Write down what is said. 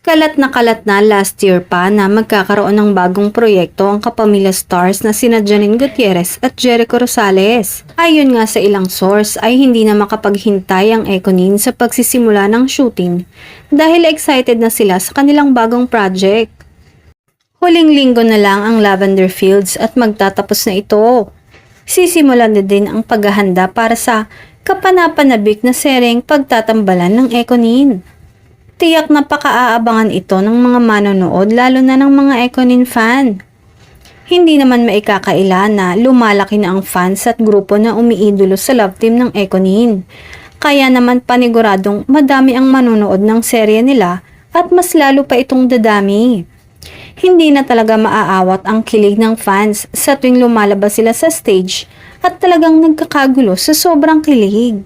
Kalat na last year pa na magkakaroon ng bagong proyekto ang kapamilya stars na sina Janine Gutierrez at Jericho Rosales. Ayon nga sa ilang source ay hindi na makapaghintay ang Econin sa pagsisimula ng shooting dahil excited na sila sa kanilang bagong project. Huling linggo na lang ang Lavender Fields at magtatapos na ito. Sisimulan na din ang paghahanda para sa kapanapanabik na seryeng Pagtatambalan ng Econin. Tiyak na paka-aabangan ito ng mga manonood lalo na ng mga Econin fan. Hindi naman maikakaila na lumalaki na ang fans at grupo na umiidolo sa love team ng Econin. Kaya naman paniguradong madami ang manonood ng serye nila at mas lalo pa itong dadami. Hindi na talaga maaawat ang kilig ng fans sa tuwing lumalabas sila sa stage at talagang nagkakagulo sa sobrang kilig.